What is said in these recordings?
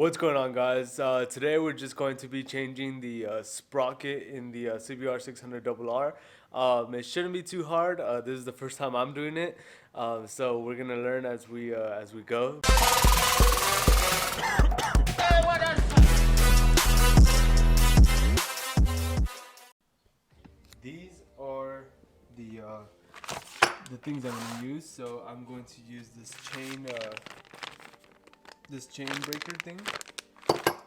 What's going on, guys? Today we're just going to be changing the sprocket in the CBR600rr. It shouldn't be too hard. This is the first time I'm doing it, so we're gonna learn as we go. These are the things I'm gonna use. So I'm going to use this chain breaker thing.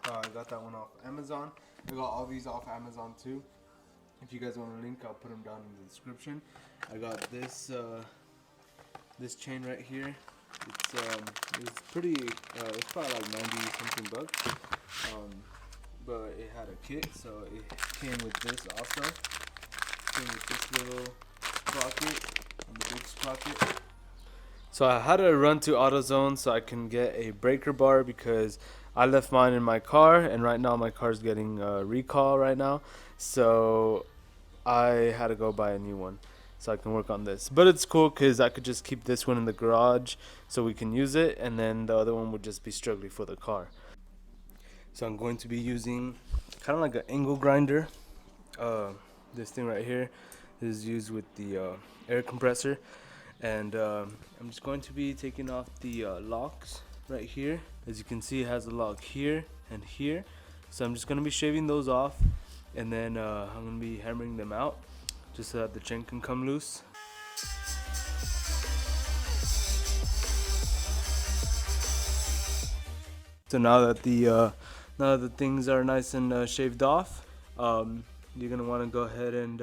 I got that one off Amazon. I got all these off Amazon too. If you guys want a link, I'll put them down in the description. I got this this chain right here. It's pretty. It's probably like 90 something bucks. But it had a kit, so it came with this also. Came with this little sprocket and the big sprocket. So I had to run to Autozone so I can get a breaker bar because I left mine in my car, and right now my car is getting a recall right now. So I had to go buy a new one so I can work on this. But it's cool because I could just keep this one in the garage so we can use it, and then the other one would just be strictly for the car. So I'm going to be using kind of like an angle grinder. This thing right here is used with the air compressor. And I'm just going to be taking off the locks right here. As you can see, it has a lock here and here. So I'm just going to be shaving those off, and then I'm going to be hammering them out just so that the chain can come loose. So now that the things are nice and shaved off, you're going to want to go ahead and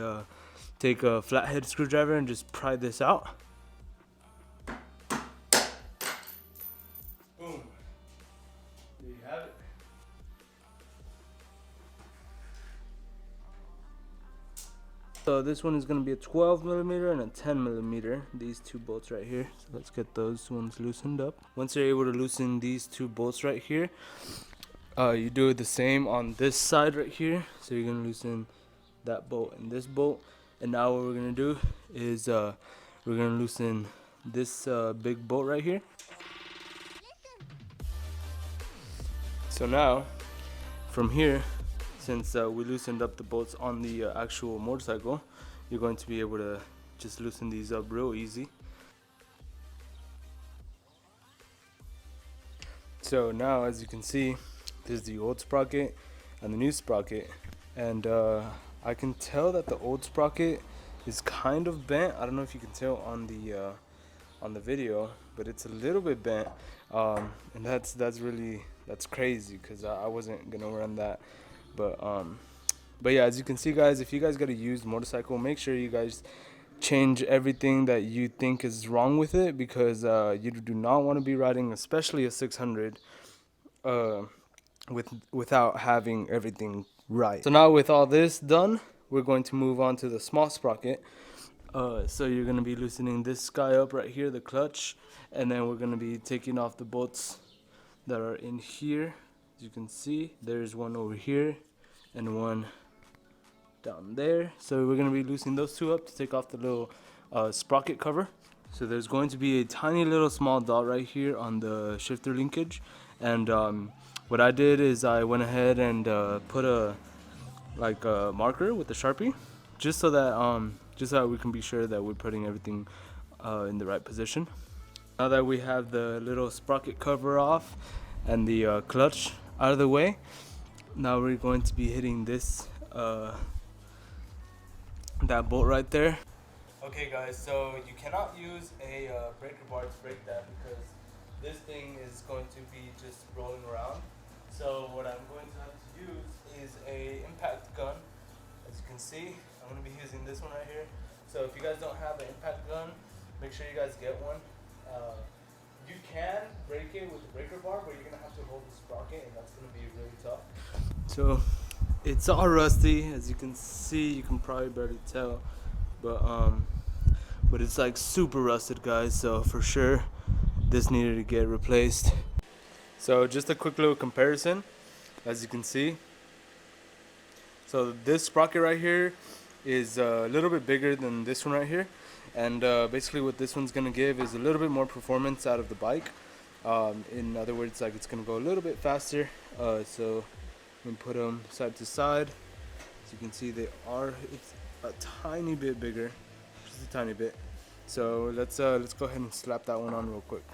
take a flathead screwdriver and just pry this out. Boom. There you have it. So this one is going to be a 12 millimeter and a 10 millimeter. These two bolts right here. So let's get those ones loosened up. Once you're able to loosen these two bolts right here, you do the same on this side right here. So you're going to loosen that bolt and this bolt. And now what we're going to do is we're going to loosen this big bolt right here. So now, from here, since we loosened up the bolts on the actual motorcycle, you're going to be able to just loosen these up real easy. So now, as you can see, this is the old sprocket and the new sprocket, and I can tell that the old sprocket is kind of bent. I don't know if you can tell on the video, but it's a little bit bent, and that's crazy because I wasn't gonna run that. But yeah, as you can see, guys, if you guys got a used motorcycle, make sure you guys change everything that you think is wrong with it, because you do not want to be riding, especially a 600, without having everything right. So now with all this done, we're going to move on to the small sprocket. So you're going to be loosening this guy up right here, the clutch, and then we're going to be taking off the bolts that are in here. As you can see, there's one over here and one down there. So we're going to be loosening those two up to take off the little sprocket cover. So there's going to be a tiny little small dot right here on the shifter linkage, and what I did is I went ahead and put a marker with the Sharpie, just so that we can be sure that we're putting everything in the right position. Now that we have the little sprocket cover off and the clutch out of the way, now we're going to be hitting this that bolt right there. Okay, guys, so you cannot use a breaker bar to break that because this thing is going to be just rolling around. So what I'm going to have to use is a impact gun. As you can see, I'm going to be using this one right here. So if you guys don't have an impact gun, make sure you guys get one. You can break it with the breaker bar, but you're going to have to hold the sprocket, and that's going to be really tough. So it's all rusty, as you can see. You can probably barely tell, but it's like super rusted, guys. So for sure, this needed to get replaced. So just a quick little comparison, as you can see. So this sprocket right here is a little bit bigger than this one right here, and basically what this one's gonna give is a little bit more performance out of the bike. In other words, like it's gonna go a little bit faster. So I'm gonna put them side to side. As you can see, it's a tiny bit bigger, just a tiny bit. So let's go ahead and slap that one on real quick.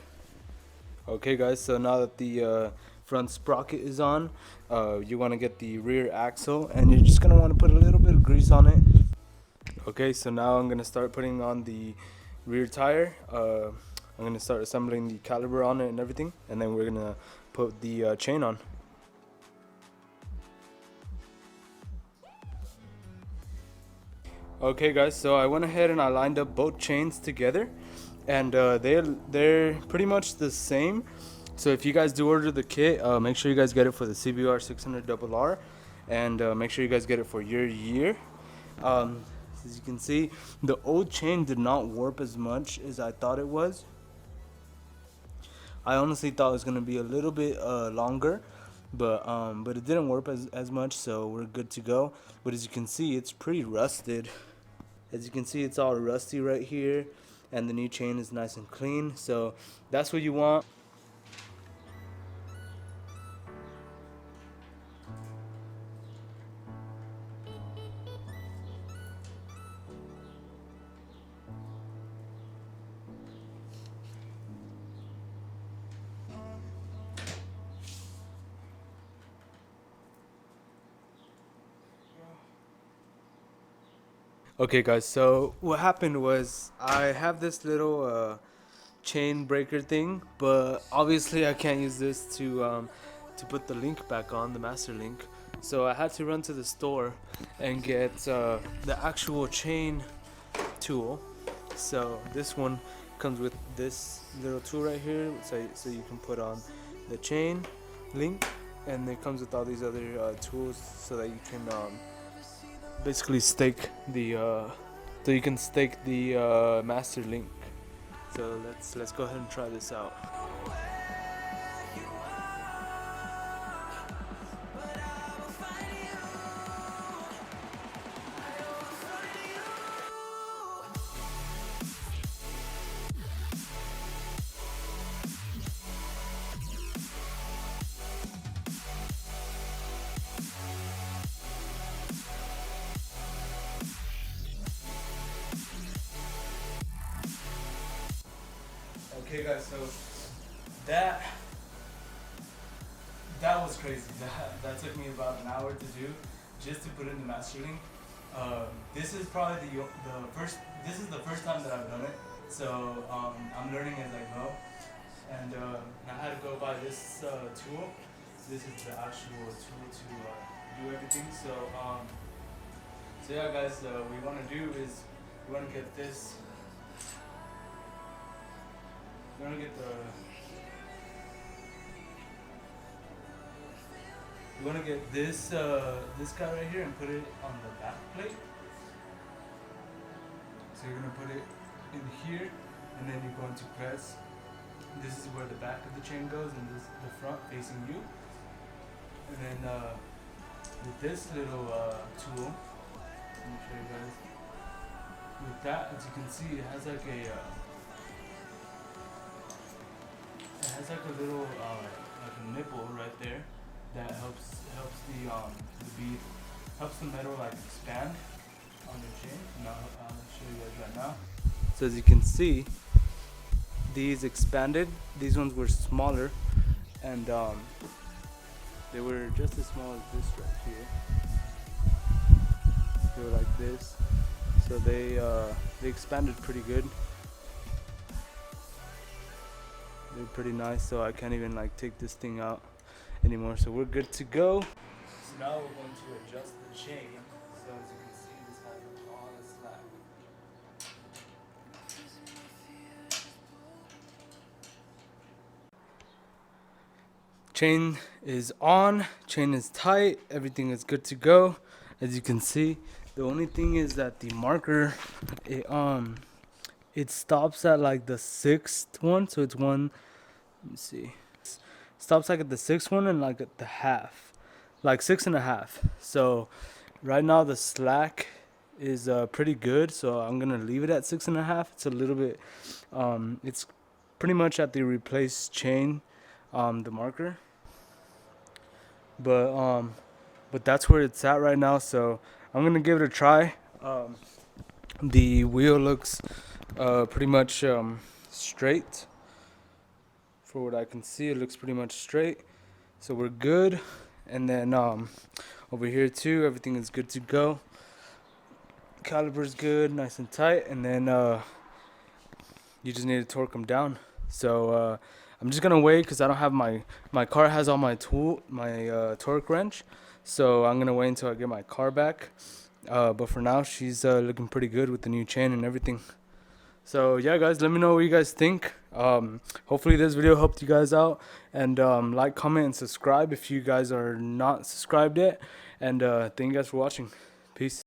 Okay guys, so now that the front sprocket is on, you want to get the rear axle, and you're just gonna want to put a little bit of grease on it. Okay, so now I'm gonna start putting on the rear tire. I'm gonna start assembling the caliper on it and everything, and then we're gonna put the chain on. Okay guys, so I went ahead and I lined up both chains together, and they're pretty much the same. So if you guys do order the kit, make sure you guys get it for the CBR600rr, and make sure you guys get it for your year. As you can see, the old chain did not warp as much as I thought it was. I honestly thought it was gonna be a little bit longer, but it didn't warp as much, so we're good to go. But as you can see, it's pretty rusted. As you can see, it's all rusty right here, and the new chain is nice and clean, so that's what you want. Okay guys, so what happened was I have this little chain breaker thing, but obviously I can't use this to put the link back on, the master link. So I had to run to the store and get the actual chain tool. So this one comes with this little tool right here, so you can put on the chain link, and it comes with all these other tools so that you can basically stake the master link. So let's go ahead and try this out. Okay guys, so that was crazy. That took me about an hour to do, just to put in the master link. This is probably this is the first time that I've done it, so I'm learning as I go. And I had to go buy this tool. This is the actual tool to do everything. So yeah guys, what we want to do is we want to get this. We're gonna get this this guy right here and put it on the back plate. So you're gonna put it in here, and then you're going to press. This is where the back of the chain goes, and this is the front facing you. And then with this little tool, let me show you guys. With that, as you can see, it has like a little like a nipple right there that helps the bead, helps the metal like expand on the chain. And I'll show you guys right now. So as you can see, these expanded. These ones were smaller, and they were just as small as this right here. They were like this, so they expanded pretty good. They're pretty nice, so I can't even like take this thing out anymore, so we're good to go. So now we're going to adjust the chain. So as you can see, this has a lot of slack. Chain is on, chain is tight, everything is good to go. As you can see, the only thing is that the marker, it stops at like the 6th one, so it's one. Let me see. Stops like at the 6th one and like at the half, like 6.5. So right now the slack is pretty good, so I'm gonna leave it at 6.5. It's a little bit, it's pretty much at the replaced chain the marker. But that's where it's at right now, so I'm gonna give it a try. The wheel looks pretty much straight. For what I can see, it looks pretty much straight, so we're good. And then over here too, everything is good to go. Caliper's good, nice and tight, and then you just need to torque them down. So I'm just gonna wait because I don't have my car has all my torque wrench, so I'm gonna wait until I get my car back. But for now, she's looking pretty good with the new chain and everything. So yeah, guys, let me know what you guys think. Hopefully this video helped you guys out, and like, comment, and subscribe if you guys are not subscribed yet. And thank you guys for watching. Peace.